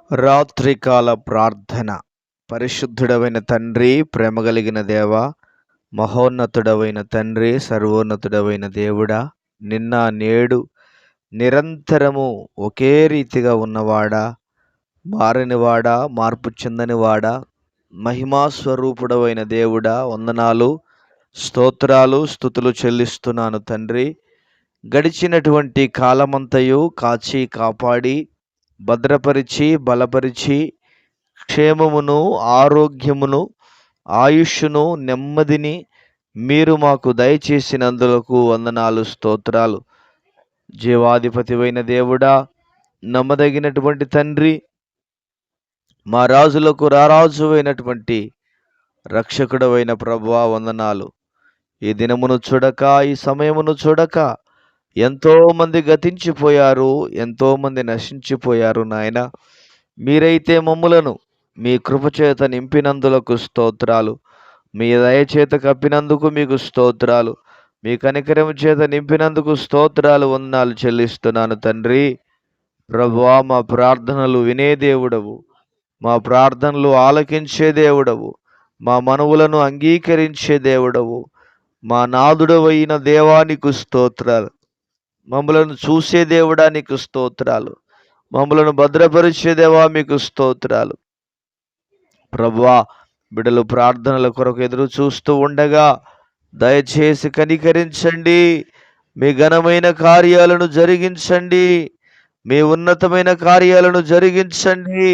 రాత్రికాల ప్రార్థన. పరిశుద్ధుడవైన తండ్రి, ప్రేమ కలిగిన దేవ, మహోన్నతుడవైన తండ్రి, సర్వోన్నతుడవైన దేవుడా, నిన్న నేడు నిరంతరము ఒకే రీతిగా ఉన్నవాడా, మారనివాడా, మార్పు చెందనివాడా, మహిమా స్వరూపుడవైన దేవుడా, వందనాలు, స్తోత్రాలు, స్తుతులు చెల్లిస్తున్నాను తండ్రి. గడిచినటువంటి కాలమంతయు కాచి కాపాడి భద్రపరిచి బలపరిచి క్షేమమును, ఆరోగ్యమును, ఆయుష్ను, నెమ్మదిని మీరు మాకు దయచేసినందులకు వందనాలు, స్తోత్రాలు. జీవాధిపతివైన దేవుడా, నమ్మదగినటువంటి తండ్రి, మా రాజులకు రారాజు అయినటువంటి రక్షకుడవైన ప్రభువా, వందనాలు. ఈ దినమును చూడక, ఈ సమయమును చూడక ఎంతో మంది గతించిపోయారు, ఎంతో మంది నశించిపోయారు నాయన. మీరైతే మమ్ములను మీ కృపచేత నింపినందులకు స్తోత్రాలు, మీ దయచేత కప్పినందుకు మీకు స్తోత్రాలు, మీ కనికరము చేత నింపినందుకు స్తోత్రాలు, వందనాలు చెల్లిస్తున్నాను తండ్రి. ప్రభువా, మా ప్రార్థనలు వినే దేవుడవు, మా ప్రార్థనలు ఆలకించే దేవుడవు, మా మనవులను అంగీకరించే దేవుడవు, మా నాదుడవైన దేవానికి స్తోత్రాలు. మమ్మలను చూసే దేవుడా నీకు స్తోత్రాలు, మమ్మలను భద్రపరిచే దేవా మీకు స్తోత్రాలు. ప్రభువా, బిడ్డలు ప్రార్థనల కొరకు ఎదురు చూస్తూ ఉండగా దయచేసి కనికరించండి, మీ ఘనమైన కార్యాలను జరిగించండి, మీ ఉన్నతమైన కార్యాలను జరిగించండి,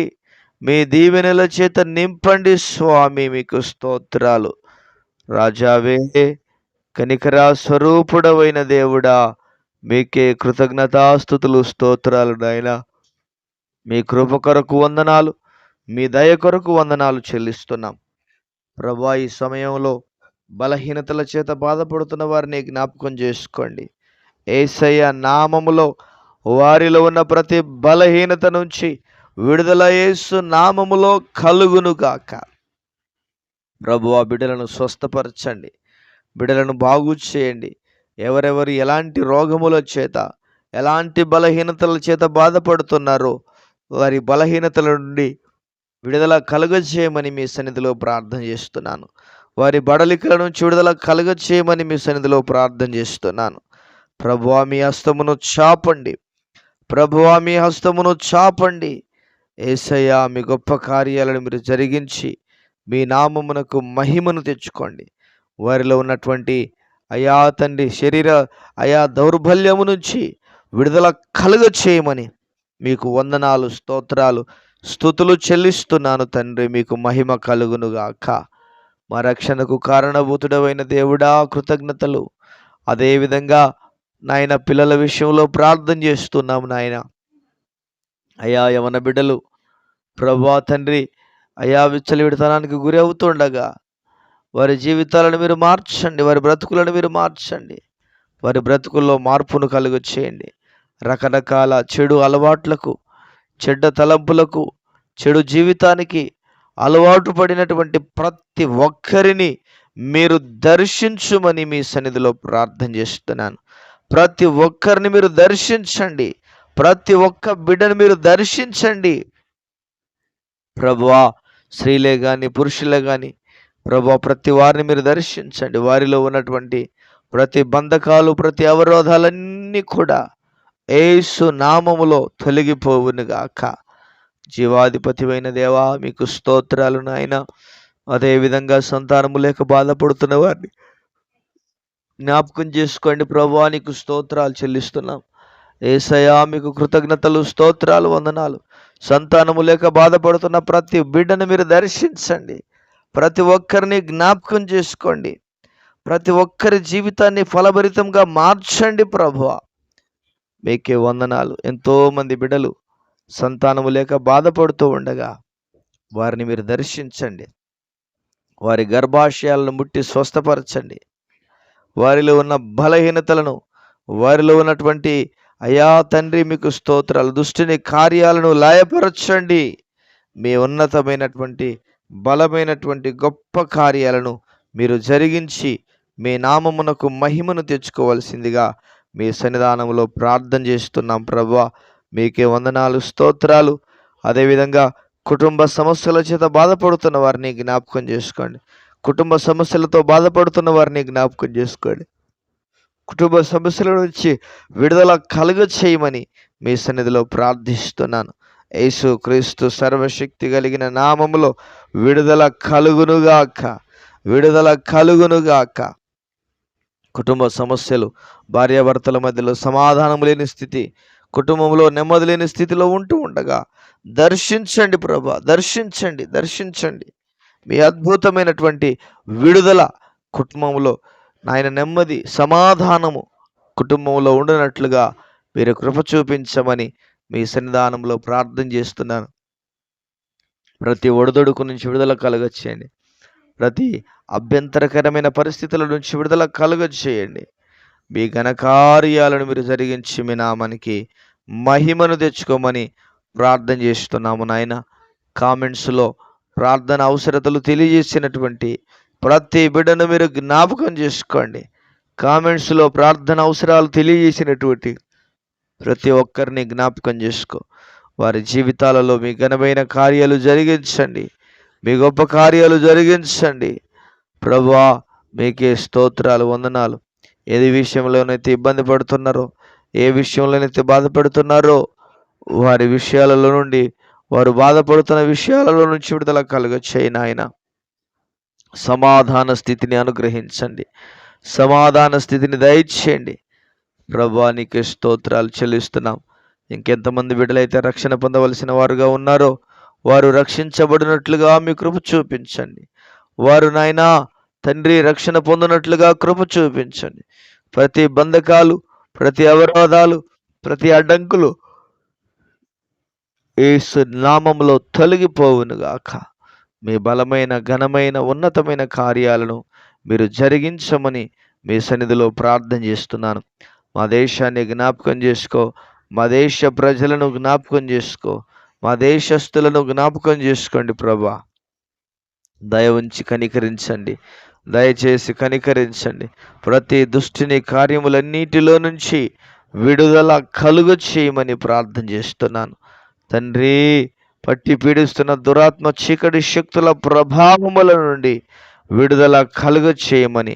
మీ దీవెనల చేత నింపండి స్వామి, మీకు స్తోత్రాలు. రాజావే, కనికరా స్వరూపుడవైన దేవుడా, మీకే కృతజ్ఞతాస్తుతులు, స్తోత్రాలు నాయనా. మీ కృప కొరకు వందనాలు, మీ దయ కొరకు వందనాలు చెల్లిస్తున్నాం ప్రభువా. ఈ సమయంలో బలహీనతల చేత బాధపడుతున్న వారిని జ్ఞాపకం చేసుకోండి. యేసయ్య నామములో వారిలో ఉన్న ప్రతి బలహీనత నుంచి విడుదల యేసు నామములో కలుగునుగాక. ప్రభువా, బిడ్డలను స్వస్థపరచండి, బిడ్డలను బాగు చేయండి. ఎవరెవరు ఎలాంటి రోగముల చేత, ఎలాంటి బలహీనతల చేత బాధపడుతున్నారో వారి బలహీనతల నుండి విడుదల కలుగజేయమని మీ సన్నిధిలో ప్రార్థన చేస్తున్నాను. వారి బడలికల నుంచి విడుదల కలుగజేయమని మీ సన్నిధిలో ప్రార్థన చేస్తున్నాను. ప్రభువా, మీ హస్తమును చాపండి, ప్రభువా, మీ హస్తమును చాపండి. యేసయ్యా, మీ గొప్ప కార్యాలను మీరు జరిగించి మీ నామమునకు మహిమను తెచ్చుకోండి. వారిలో ఉన్నటువంటి అయా తండ్రి శరీర అయా దౌర్బల్యము నుంచి విడుదల కలుగ చేయమని మీకు వందనాలు, స్తోత్రాలు, స్తుతులు చెల్లిస్తున్నాను తండ్రి. మీకు మహిమ కలుగునుగాక. మా రక్షణకు కారణభూతుడవైన దేవుడా, కృతజ్ఞతలు. అదేవిధంగా నాయన పిల్లల విషయంలో ప్రార్థన చేస్తున్నాము నాయన. అయా యవన బిడ్డలు ప్రభువా తండ్రి, అయా విచ్చలవిడితనానికి గురి అవుతుండగా వారి జీవితాలను మీరు మార్చండి, వారి బ్రతుకులను మీరు మార్చండి, వారి బ్రతుకుల్లో మార్పును కలుగ చేయండి. రకరకాల చెడు అలవాట్లకు, చెడ్డ తలంపులకు, చెడు జీవితానికి అలవాటు పడినటువంటి ప్రతి ఒక్కరిని మీరు దర్శించుమని మీ సన్నిధిలో ప్రార్థన చేస్తున్నాను. ప్రతి ఒక్కరిని మీరు దర్శించండి, ప్రతి ఒక్క బిడ్డను మీరు దర్శించండి ప్రభువా. స్త్రీలే కానీ పురుషులే కానీ ప్రభువా, ప్రతి వారిని మీరు దర్శించండి. వారిలో ఉన్నటువంటి ప్రతి బంధకాలు, ప్రతి అవరోధాలన్నీ కూడా యేసు నామములో తొలగిపోవునుగాక. జీవాధిపతివైన దేవా, మీకు స్తోత్రాలు నాయన. అదేవిధంగా సంతానము లేక బాధపడుతున్న వారిని జ్ఞాపకం చేసుకోండి ప్రభువా, నీకు స్తోత్రాలు చెల్లిస్తున్నాం. యేసయ్యా, మీకు కృతజ్ఞతలు, స్తోత్రాలు, వందనాలు. సంతానము లేక బాధపడుతున్న ప్రతి బిడ్డను మీరు దర్శించండి, ప్రతి ఒక్కరిని జ్ఞాపకం చేసుకోండి, ప్రతి ఒక్కరి జీవితాన్ని ఫలభరితంగా మార్చండి ప్రభువా. మీకే వందనాలు. ఎంతోమంది బిడ్డలు సంతానము లేక బాధపడుతూ ఉండగా వారిని మీరు దర్శించండి, వారి గర్భాశయాలను ముట్టి స్వస్థపరచండి. వారిలో ఉన్న బలహీనతలను, వారిలో ఉన్నటువంటి అయా తండ్రి మీకు స్తోత్రాలు, దుష్టుని కార్యాలను లయపరచండి. మీ ఉన్నతమైనటువంటి బలమైనటువంటి గొప్ప కార్యాలను మీరు జరిగించి మీ నామమునకు మహిమను తెచ్చుకోవాల్సిందిగా మీ సన్నిధానంలో ప్రార్థన చేస్తున్నాం ప్రభువా. మీకే వందనాలు, స్తోత్రాలు. అదేవిధంగా కుటుంబ సమస్యల చేత బాధపడుతున్న వారిని జ్ఞాపకం చేసుకోండి. కుటుంబ సమస్యలతో బాధపడుతున్న వారిని జ్ఞాపకం చేసుకోండి. కుటుంబ సమస్యల నుంచి విడుదల కలుగ చేయమని మీ సన్నిధిలో ప్రార్థిస్తున్నాను. యేసు క్రీస్తు సర్వశక్తి కలిగిన నామములో విడుదల కలుగునుగాక, విడుదల కలుగునుగాక. కుటుంబ సమస్యలు, భార్యాభర్తల మధ్యలో సమాధానం లేని స్థితి, కుటుంబంలో నెమ్మది లేని స్థితిలో ఉంటూ ఉండగా దర్శించండి ప్రభా, దర్శించండి, దర్శించండి. మీ అద్భుతమైనటువంటి విడుదల కుటుంబంలో నాయన నెమ్మది సమాధానము కుటుంబంలో ఉండనట్లుగా మీరు కృప చూపించమని మీ సన్నిధానంలో ప్రార్థన చేస్తున్నాను. ప్రతి ఒడిదొడుకు నుంచి విడుదల కలుగచేయండి. ప్రతి అభ్యంతరకరమైన పరిస్థితుల నుంచి విడుదల కలుగచేయండి. మీ ఘనకార్యాలను మీరు జరిగించి మీ నామానికి మహిమను తెచ్చుకోమని ప్రార్థన చేస్తున్నాము నాయన. కామెంట్స్లో ప్రార్థన అవసరతలు తెలియజేసినటువంటి ప్రతి బిడ్డను మీరు జ్ఞాపకం చేసుకోండి. కామెంట్స్లో ప్రార్థన అవసరాలు తెలియజేసినటువంటి ప్రతి ఒక్కరిని జ్ఞాపకం చేసుకో. వారి జీవితాలలో మీ ఘనమైన కార్యాలు జరిగించండి, మీ గొప్ప కార్యాలు జరిగించండి ప్రభువా. మీకే స్తోత్రాలు, వందనాలు. ఏది విషయంలోనైతే ఇబ్బంది పడుతున్నారో, ఏ విషయంలోనైతే బాధపడుతున్నారో వారి విషయాలలో నుండి, వారు బాధపడుతున్న విషయాలలో నుంచి విడుదల కలుగచేయి నాయన. సమాధాన స్థితిని అనుగ్రహించండి, సమాధాన స్థితిని దయచేయండి ప్రభువా. నీకే స్తోత్రాలు చెల్లిస్తున్నాం. ఇంకెంతమంది బిడ్డలైతే రక్షణ పొందవలసిన వారుగా ఉన్నారో వారు రక్షించబడినట్లుగా మీ కృప చూపించండి. వారు నాయనా తండ్రి రక్షణ పొందినట్లుగా కృప చూపించండి. ప్రతి బంధకాలు, ప్రతి అవరోధాలు, ప్రతి అడ్డంకులు యేసు నామములో తొలగిపోవునుగాక. మీ బలమైన, ఘనమైన, ఉన్నతమైన కార్యాలను మీరు జరిగించమని మీ సన్నిధిలో ప్రార్థన చేస్తున్నాను. మా దేశాన్ని జ్ఞాపకం చేసుకో, మా దేశ ప్రజలను జ్ఞాపకం చేసుకో, మా దేశస్తులను జ్ఞాపకం చేసుకోండి ప్రభా. దయ ఉంచి కనికరించండి, దయచేసి కనికరించండి. ప్రతి దుష్టిని కార్యములన్నిటిలో నుంచి విడుదల కలుగు చేయమని ప్రార్థన చేస్తున్నాను తండ్రి. పట్టి పీడిస్తున్న దురాత్మ చీకటి శక్తుల ప్రభావముల నుండి విడుదల కలుగ చేయమని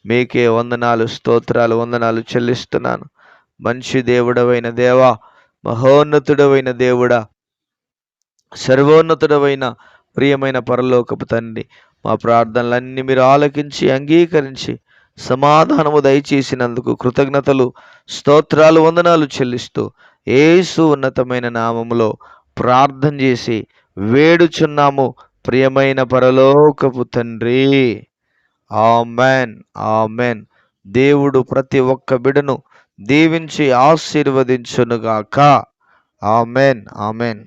మీకే వందనాలు, స్తోత్రాలు, వందనాలు చెల్లిస్తున్నాను. మంచి దేవుడవైన దేవా, మహోన్నతుడవైన దేవుడా, సర్వోన్నతుడవైన ప్రియమైన పరలోకపు తండ్రి, మా ప్రార్థనలన్నీ మీరు ఆలకించి అంగీకరించి సమాధానము దయచేసినందుకు కృతజ్ఞతలు, స్తోత్రాలు, వందనాలు చెల్లిస్తూ యేసు ఉన్నతమైన నామములో ప్రార్థన చేసి వేడుచున్నాము ప్రియమైన పరలోకపు తండ్రి. Amen, amen. దేవుడు ప్రతి ఒక్క బిడను దీవించి ఆశీర్వదించునుగాక. Amen, amen.